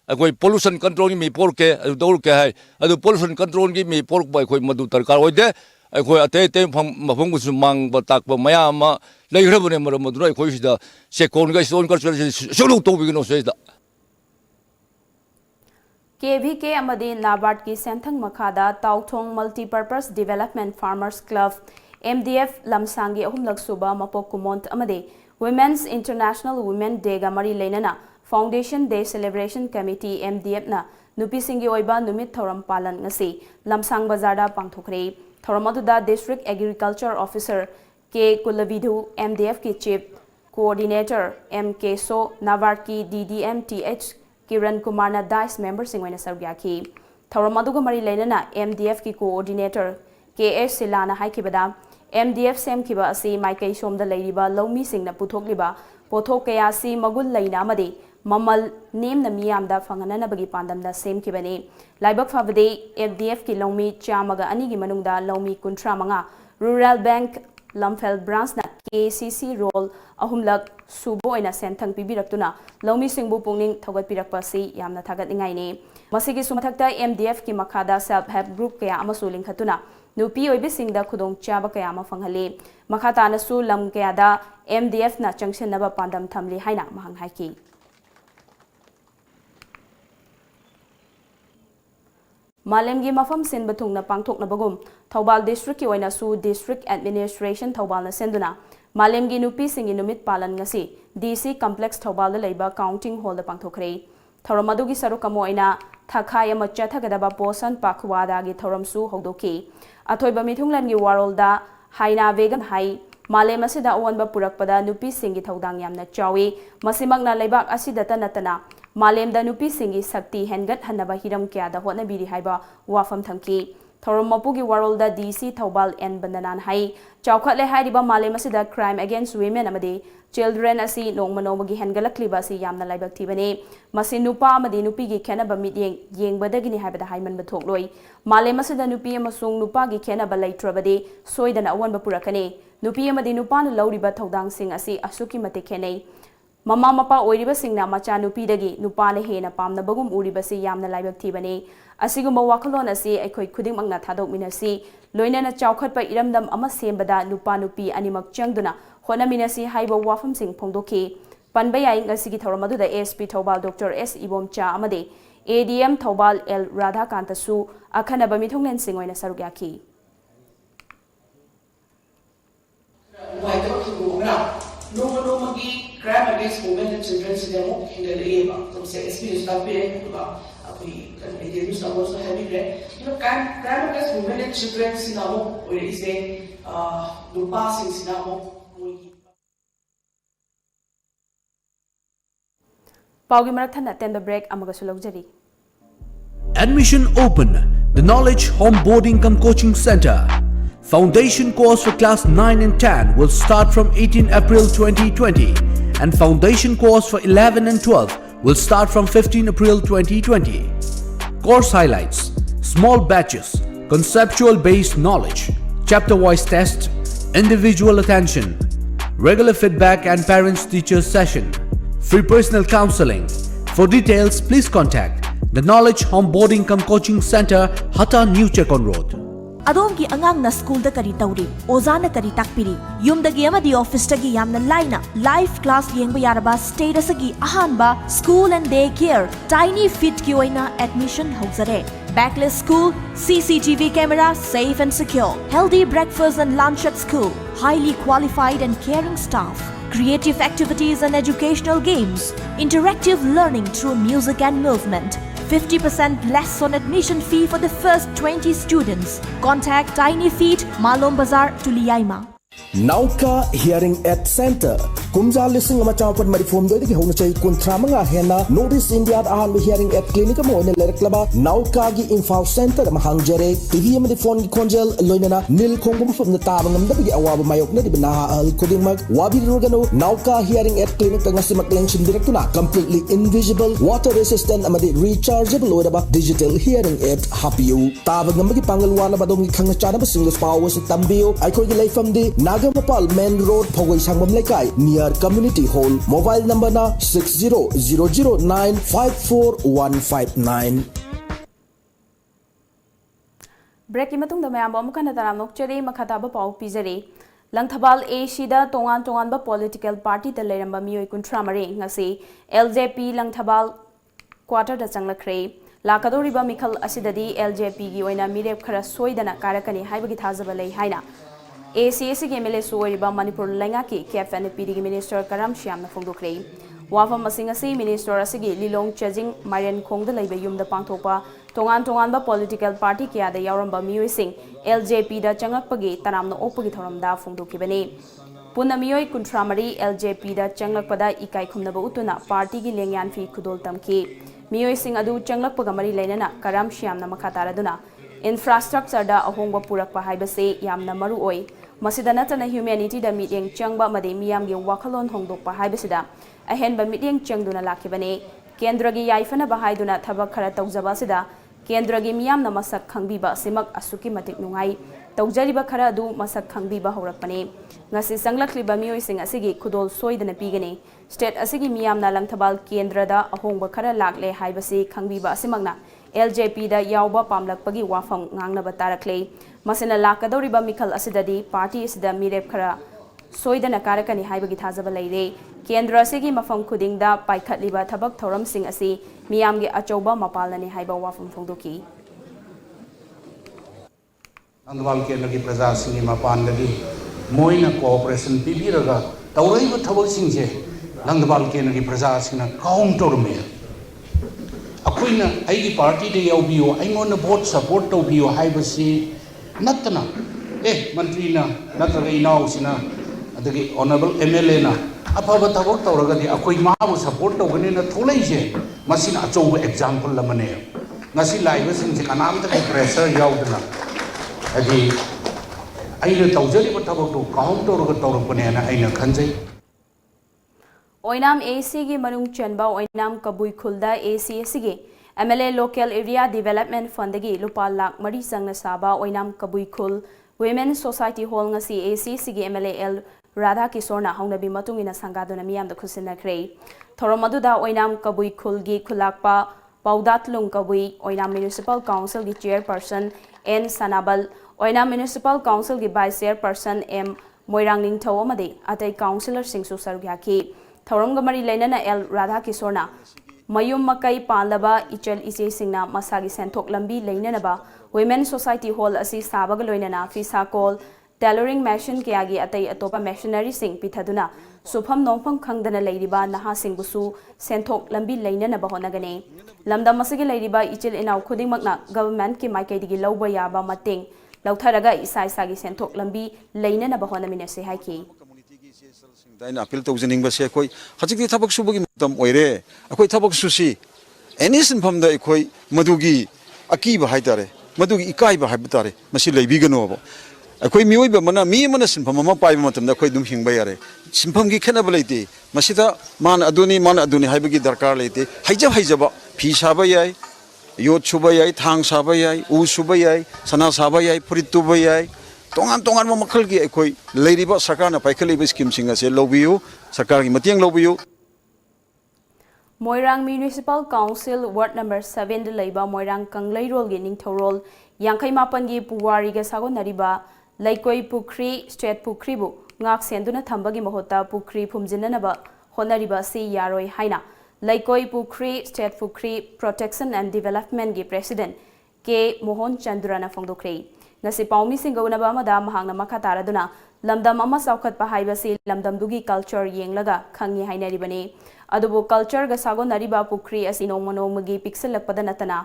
akoi pollution control ni mi porke dor ke hai adu pollution control gi mi pork bai khoi madu tarkar oide akoi ate te mafam gu mang batak ba maya ma leirabune maramudra akoi sida chekon ga stone culture sulu to bigno sida KVK amadi Nabard ki Senthang Makhada Tauthong Multipurpose Development Farmers Club MDF Lamsangi ahumlak suba mapok kumont amadi Women's International Women Day ga mari leinana Foundation Day Celebration Committee MDF na नुपीसिंगी ओइबा नुमित थौरम पालन ngasi lamsang bazar da pangthokre थौरम अदुदा district agriculture officer के कुलविधु MDF की chief coordinator M Keso Navar की DDM TH Kiran Kumar ना dice member Singh ओइना सरग्या की थौरम अदुगा मरी लेना MDF की coordinator KS Silana हाइकिबदा MDF सेम किबा असि माइकै सोमदा लेरिबा लौमी सिंगना पुथोकलिबा पोथोक कयासी मगुल लेना मदे ममल नेम न मियामदा फंगननबगी पांदमदा सेम किबने लाइबक फाबदे MDF की लौमी चामगा अनिगी मनुंगदा लौमी 35 रूरल बैंक लमफेल ब्रांच ना KCC रोल अहुमलक सुबो ओइना सेंथंग पिबिरक्तुना लौमी सिंगबु पुंगनिंग थौगत पिरकपासी यामना थागतनिंगाइने मसिगी सुमथक्ता MDF की मखादा सेल्फ हेल्प ग्रुप कया अमसु लिंखतुना नुपी ओइबिसिंगदा खुदोंग चाबा कया अमा फंगहले मखातानसु लम कयादा MDF ना चंगसिनबा पांदम थमली हाइना महंग हाइकी मालेमगी मफम सिनबा थुंगना पांगथोकनबगुम थौबाल डिस्ट्रिक्ट की ओइनासु डिस्ट्रिक्ट एडमिनिस्ट्रेशन थौबालना सेंदुना मालेमगी नुपी सिंगी नुमित पालन ngasi DC complex थौबाल लेबा काउंटिंग हॉल दा पांगथोखरे थौरम अदुगी सरुक अमा ओइना थाखाय अमा चथगदबा पोसन पाखवादागी थौरमसु हौदोकी अथोइबा मिथुंगलनगी वारोलदा हाइना वेगन हाई मालेम असिदा ओनबा पुरकपदा नुपी सिंगी थौदांग यामना चावी मसिमगना लेबाक असिदता नतना मालेमदा नुपी सिंगी शक्ति हेनगत हनबा हिरम क्यादा होनबिरी हाइबा वाफम थंकी थौरम मपुगी वारोलदा DC थौबाल एन बंदनान हाई चौखले हाइरिबा मालेम असिदा क्राइम अगेंस्ट वुमेन अमदे चिल्ड्रेन असी नोंमनोमगी हेनगलक्लिबा असि यामना लाइबक थिबने मसि नुपा अमदि नुपीगी खेनबा मिदियेंग येंगबदगिनि हाइबदा हाइमनबा थोकलोय मालेम असिदा नुपी अमसुंग नुपागी खेनबा लैट्रबदे सोइदना अवनबा पुरकने नुपी अमदि नुपाना लौरिबा थौदांग सिंग असि असुकी मते खेनै ममा मपा ओइरिबा सिंगना मचा नुपीदगी नुपाना हेना पामनबगुम उरिबसि यामना लाइबक थिबने असिगुम वाखलोन असि अखोय खुदिंगमंगना थादोकमिनसि लोइनना चौखटपा इरमदम अमा सेमबदा नुपा नुपी अनिमक चंगदुना होनमिनसि हाइबा वाफम सिंग फोंदोकी पनबा याई ngasiगी थौरम अदुदा SP Thoubal doctor S Ibomcha अमदे ADM थौबाल L राधाकांतसु अखनबा मिथुंगलेन सिंग ओइना सरुग्याखी नोमगी crime against women and children सिनेमो हिंगलेबा तुमसे SP स्टाफ पे दुगा अभी एजेंसी समोस हैवी रे तो crime against women and children सिनेमो और इसे दुपा सिंग सिनेमो पाउगी मरक थन्ना टेंड ब्रेक अमगसु लौजरी Admission open. The Knowledge Home Boarding Cum Coaching Center. Foundation course for class 9 and 10 will start from 18 April 2020 and foundation course for 11 and 12 will start from 15 April 2020. Course highlights: small batches, conceptual based knowledge, chapter wise test, individual attention, regular feedback and parents teachers session, free personal counseling. For details please contact the Knowledge Home Boarding Cum Coaching Center, Hata New Chekon Road. अदोमगी अंगांगना school करी तौरी ओजाना करी ताकपिरी युमदगी अमदी ऑफिसदगी यामना लाइना live class येंगबा यारबा स्टेटसगी अहानबा school and day care tiny feet की ओइना एडमिशन हौजरे बैकलेस school CCTV camera safe and secure healthy breakfast and lunch at school highly qualified and caring staff creative activities and educational games interactive learning through music and movement 50% less on admission fee for the first 20 students. Contact Tiny Feet, Malom Bazar, Tuliyaima. Nauka Hearing Aid Center. Kumja lising ama chawpat marifom doi ki hona chai kuntra manga hena Notice India ahan hearing aid clinic mo ne lereklaba Nauka gi info center ma hangjare TV ma phone gi konjel loinana nil khongum fum na tabangam da gi awaba mayok ne di bina al kuding mag wabi rogano Nauka Hearing Aid Clinic ngasi maklengsin directuna completely invisible water resistant ama di rechargeable oda digital hearing aid hapiu tabangam gi pangalwana badong gi khangna chana ba single power se tambio ai khoi gi leifam di Nagamapal Main Road Phogoi Sangmam Lekai near Community Hall mobile number na 6000954159 break की मतुंग the मयाम अमुक न तराम नोकचरे मखताब पाउ पिजरे लंगथबाल एशिदा तोंगान तोंगान ब political party त लेरंबा मियोय कुंथ्रा मरे ngasi LJP लंगथबाल quarter द चंगलखरे लाकदोरिबा मिखल असिददी LJP गी ओइना मिरेप खरा सोइदना कारकनी हाइबगी थाजब लei हाइना ACAC के MLA सोइबा मणिपुर लेंगा की KFNPD की मिनिस्टर करम श्याम न फोंदोखरे Wafam asing asi Minister asigi Lilong Chajing Marian Khongda leiba yumda pangthokpa tongan political party kya da yauramba miyoi sing LJP da changlakpagi tanamna opagi thoramda phongdokibani. Punna miyoi kuntramari LJP da changlakpada ikai khumnaba utuna party gi lengyan fi khudol tamki. Miyoi sing adu changlakpaga mari leinana karam shyamna makataraduna infrastructure da ahongba purakpa haibase yamna maru oi. Masida natana humanity da meeting changba made miyam ge wakalon hongdokpa haibasida ahenba meeting changduna lakibane. Kendra gi yaifana bahaiduna thabak khara tawjaba sida Kendra gi miyam na masak khangbiba simak asuki matik nungai tawjariba khara adu masak khangbiba horakpane. Ngasi sanglakliba miyoi sing asigi khudol soidana pigane. State asigi miyam na langthabal Kendra da ahongba khara lakle haibase khangbiba asimagna LJP da yauba pamlakpagi wafam ngangnaba tarakle. Masina lakadoriba mikhal asidadi party asida mirep khara soidana karakani haibagi thajaba leire. Kendra asigi mafam khudingda paikhatliba thabak thoram sing asi miyamge achauba mapalani haiba wafam phongdoki. Angwal Kendra ki praja singi mapandagi moina cooperation pibiraga tauraiba thabak singje Langdwal Kendra ki praja singna kaum torme akoina aigi party de yaubiyo aingona vote support tawbiyo haibasi natana mantri na natraga inau sina adagi honorable MLA na afaba tabak tawragadi akoi mabu support tawgani na tholaise masina achouba example lamane ngasi laiba singse kanamta ki pressure yaudana adi aina tawjari ba tabak to kaum tawraga tawrapane na aina khanjai Oinam AC gi manung chanba Oinam Kabui Khulda AC sige MLA Local Area Development Fund gi lupa lak mari sangna saba Oinam Kabui Khul Women Society Hall ngasi AC sige MLA L Radha Kisorna hongnabi matungina sangadona miyamda khusina khrei thoromaduda Oinam Kabui Khul gi khulakpa Paudatlung Kabui Oinam Municipal Council gi chairperson N Sanabal Oinam Municipal Council gi vice chairperson M Moirang Ningthau amade atai councillor singsu sargyaki Thoramga mari lainana L Radha Kisorna mayum makai palaba ichal ise singna masagi senthok lambi lainanaba Women Society Hall asi sabaga loinana fisa call tailoring machine kayagi atai atopa machinery sing pithaduna sufam nongpham khangdana leiriba naha singbusu senthok lambi lainanaba honagane lamdam masagi leiriba ichil inau khudingmakna government ki maikaidigi lawba yaba mateng lautharaga isai sagi senthok lambi lainanaba honamine se haiki Daina appeal to zining basi koi hajik thabak subagi matam oire akoi thabak susi any sinpham da koi madugi aki ba haitare madugi ikai ba haibtare masi leibigano bo akoi mioi ba mana mi mana sinpham ma pai matam da koi dum hingba yare sinpham gi khena balaite masida man aduni haibagi darkar leite haijaba phi saba yai yot suba yai thang saba yai u suba yai sana saba yai purit tuba yai tongan mo makhal gi ekoi leiriba sarkar na paikhaliba scheme singa se lobiyu sarkar gi matiang lobiyu Moirang Municipal Council Ward number 7 de leiba Moirang Kanglei-rol gi ningthorol yangkai mapan gi puwari ga sago nariba laikoi pukri state pukri bu ngak senduna thambagi mahota pukri phumjinanaba honariba si yaroi haina laikoi pukri state pukri protection and development gi president K Mohan Chandra na phongdokre Nasi paumi singaunaba amada mahangna makataraduna lamdam ama saukhatpa haibasi lamdam dugi culture yenglaga khangi hainaribani adubu culture ga sago nariba pukri asi nomonomagi pixelakpada natana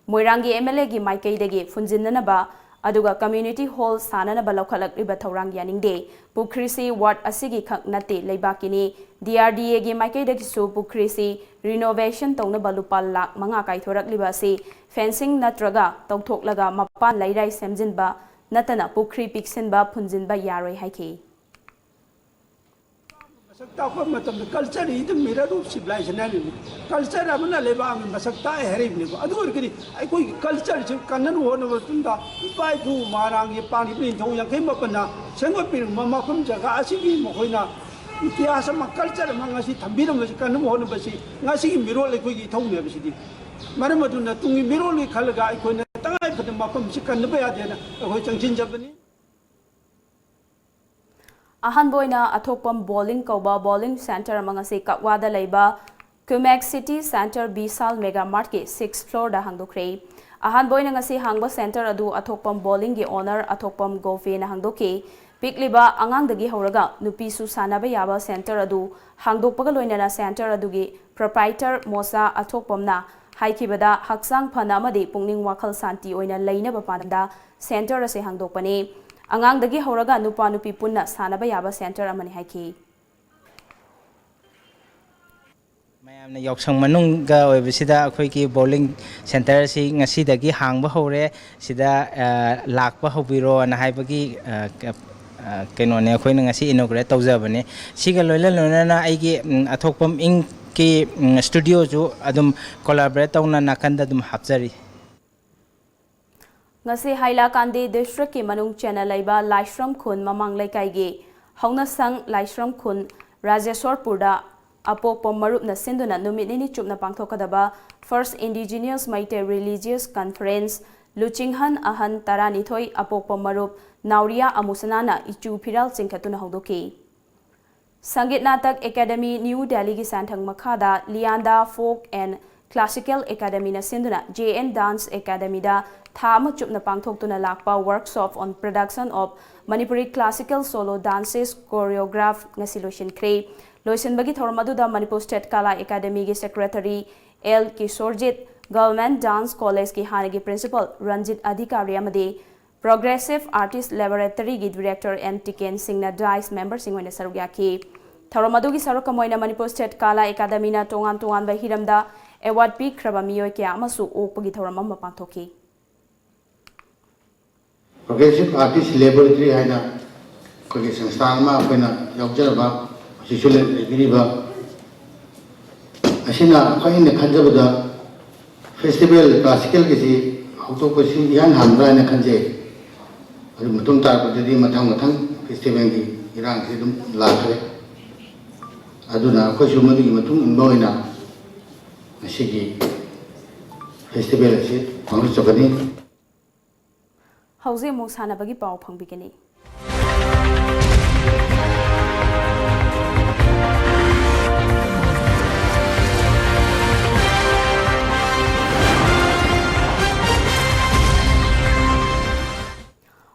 Moirangi MLA gi maikaidagi funjinnanaba aduga community hall sananaba laukhalakriba thorang yaningde pukrisi ward asigi khak nate leibakini DRDA gi maikaidagi su pukrisi renovation taunaba lupa lak manga kaithorakliba si fencing natraga tawthoklaga mapan lairai semjinba natana pukri piksinba phunjinba yaroi haiki Sakta matam culture itu mirror of civilization ni culture amana leba ang masakta herib ni adu kini ai koi culture se kanan ho na tunda pai ku marang ye pani pin thong yang kai mapana sengo pin mama kum jaga asigi mo hoina itiasa ma culture ma ngasi thambira ma kanan ho na basi ngasi miro le koi gi thong ne basi di maram aduna tungi miro le khalaga ai koi na tangai pad ma kum si kan ba ya de na koi changchin jabani Ahan boina athokpam bowling kauba bowling center amangase kakwada leiba Kumek City Center Bisal Mega Mart ke 6th floor da hangdokre ahan boina ngasi hangba center adu athokpam bowling ge owner athokpam gofe na hangdoke Pikliba angang-dagi horaga nupisu sanaba yaba center adu hangdokpaga loinana center adugi proprietor Mosa Athokpamna haikibada haksang phana amadi pungning wakhal santi oina leinaba pandamda center ase hangdokpani angang-dagi horaga nupa nupi punna sanaba yaba center amani haiki mayamna yoksang manungga oibsida akhoi bowling center si ngasidagi hangba hore sida lakpa hobiro na haibagi kenone akhoi ngasi inaugurate tawjabane siga loilana aigi athokpam ing ki studio ju adum collaborate tawna nakanda dum hapjari ngasi Hailakandi district ki manung channel laiba Laishram Khun mamang laikai gi hauna sang Laishram Khun Rajeshwarpurda apokpam marupna sinduna numit nini chupna pangthokadaba First Indigenous Maite Religious Conference Luchinghan Ahan Taranithoi apokpam marup Nauria Amusanana ichu phiral chingkhatuna haudoki Sangit Natak Academy New Delhi ki santhang makhada Lianda Folk and Classical Academy na sinduna JN Dance Academy da thama chupna pangthoktuna lakpa workshop on production of Manipuri classical solo dances choreograph ngasiloshin kre loisenbagi thormaduda Manipur State Kala Academy ki secretary L Kisorjit Government Dance College ki hanagi principal Ranjit Adhikari amadi Progressive Artist Laboratory ki director N Tiken Singna Dice member singwena sarugyaki thormadugi sarukamoina Manipur State Kala Academy na tongan ba hiramda award pi khraba miyoi kya amasu okpagi thoram amma pangthoki Progressive Artist Laboratory haina kogi sansthan ma apena yaujaba sisule biriba asina khaine khanjabada festival classical kisi auto kosi yan hamra na khanje adu mutum tar padadi mathang festival gi irang se dum lakhre aduna ko sumadi mutum inboina asigi festival ase pangru chokani hauze mo sanabagi pau phangbigani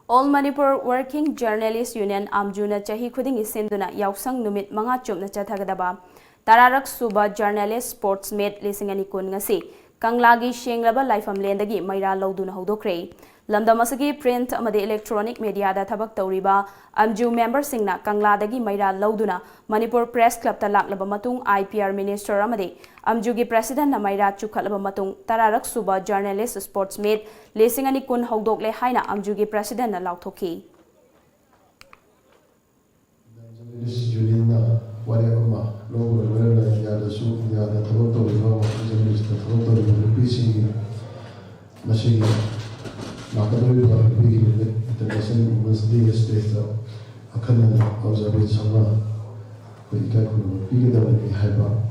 All Manipur Working Journalists Union Amjuna Chahi Khuding Isinduna Yausang Numit Manga Chumna Chathagadaba Tararak Suba Journalist Sports Mate Lisingani Kun ngasi Kanglagi Shenglaba Laifam Lendagi Maira Lauduna Hodokre Lamdamasagi print amadi electronic media da thabak tawriba Amju member singna Kangladagi Maira Lauduna Manipur Press Club ta laklaba matung IPR Minister amadi Amju gi President na Maira chukhatlaba matung Tararak Suba Journalist Sports Mate Lisingani kun hogdokle haina Amju gi President na lauthoki Journalist Union na whatever logo whatever ya da su ya da thabak tawriba journalist thabak tawriba pising machine Nakadariba International Women's Day State Akanana Observation Sama Kuikaku Pigada Haiba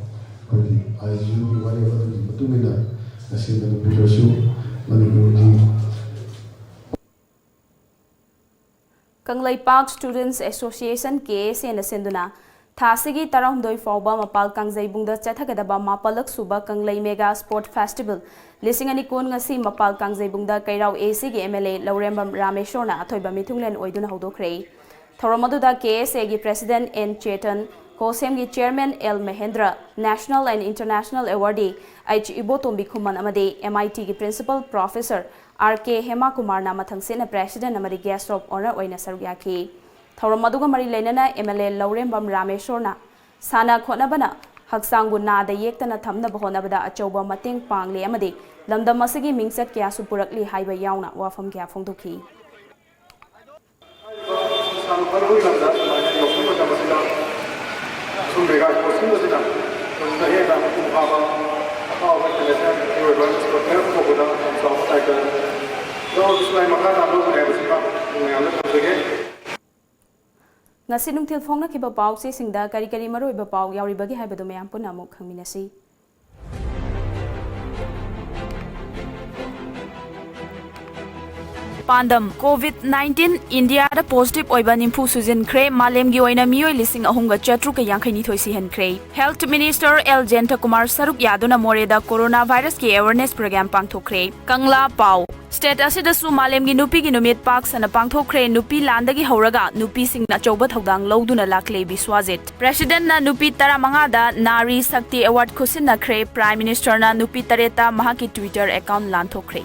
Kuri IU whatever Batumina Nasina Pilasu Manipuri Kanglai Park Students Association KS and Sinduna Thasigi Tarahumdoi Fauba Mapal Kangjai Bungda Chathagadaba Mapalak Suba Kanglai Mega Sport Festival Lisingani Kun ngasi Mapal Kangjai Bungda Kairau AC gi MLA Laurembam Rameshwarna Athoiba Mithunglen Oiduna Hodokre Thoromaduda KSA gi President N Chetan Kosem gi Chairman L Mahendra National and International Awardee H Ibotombi Khuman amade MIT gi Principal Professor RK Hema Kumar na mathangsena President amade Guest of Honor oina sarugyaki Thoromaduga Mari Lenana MLA Laurembam Rameshwarna Sana Khonabana Haksangbu Nada Yektana Thamna Bahonabada Achauba Mateng Pangli amade Lamdam asigi mingset kya supurakli haiba yauna wafam kya phongdoki ngasi nungthil phongna khiba pau se singda kari kari maroi ba pau yauri bagi haibadu mayam puna amuk khangminasi पांडम कोविड-19 India दा positive ओइबा निम्फु सुजिनख्रे मालेमगी ओइना मियोय लिसिंग अहुंगा चत्रुक यांखैनी थोइसी हनख्रे health minister L Jayentakumar सरुक यादुना मोरेदा कोरोना वायरस की अवेयरनेस प्रोग्राम पांगथोख्रे कंगला पाव स्टेट असिदसु मालेमगी नुपी की नुमित पाक सन पांगथोख्रे नुपी लांदगी हौरगा नुपी सिंगना चौबा थौदांग लौदुना लाखले बिस्वाजित प्रेसिडेंट ना नुपी 15 दा नारी शक्ति अवार्ड खुसिनख्रे प्राइम मिनिस्टर ना नुपी 3 महाकी ट्विटर अकाउंट लांथोख्रे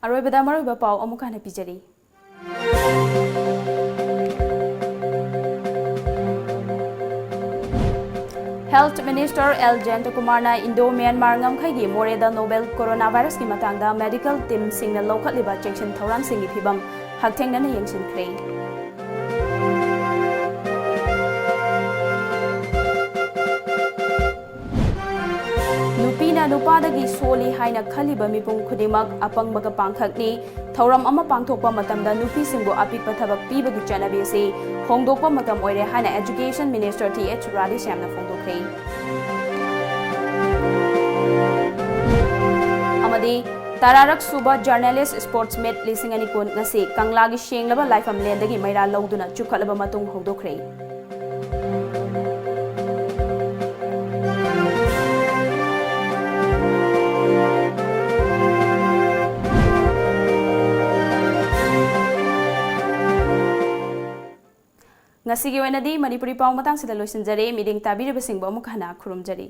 अरोइबदा मरोइबा पाव अमुकाने पिजरी health minister L Jayentakumar ना इंडो म्यांमार ngam मोरेदा नोबेल कोरोना वायरस की मतंगदा मेडिकल टीम सिंगना लौखतलिबा चेक्शन थौरांग सिंगी फिबम हक्थेंगना यंगसिनख्रे नुपीना नुपादगी सोली हाइना खलिबा मिपुंग खुदिमक अपंगबगा पांखकनी थौरम अमा पांगथोकपा मतमदा नुपीसिंगबु अपिकपा थबक पीबगी चनाबी से होंगदोकपा मतम ओइरे हाइना एजुकेशन मिनिस्टर TH राधेश्यामना फोंदोख्रे अमदी तरारक सुबा जर्नलिस्ट स्पोर्ट्स मेट लिसिंग अनि कोन ngasi कंगलागी शेंगलबा लाइफम लेंदगी मैरा लौदुना चुखलबा मतुंग होंगदोख्रे ngasi gi oinadi manipuri paw matang sida loisinjare miding tabiribasingbo amuk hana khurumjari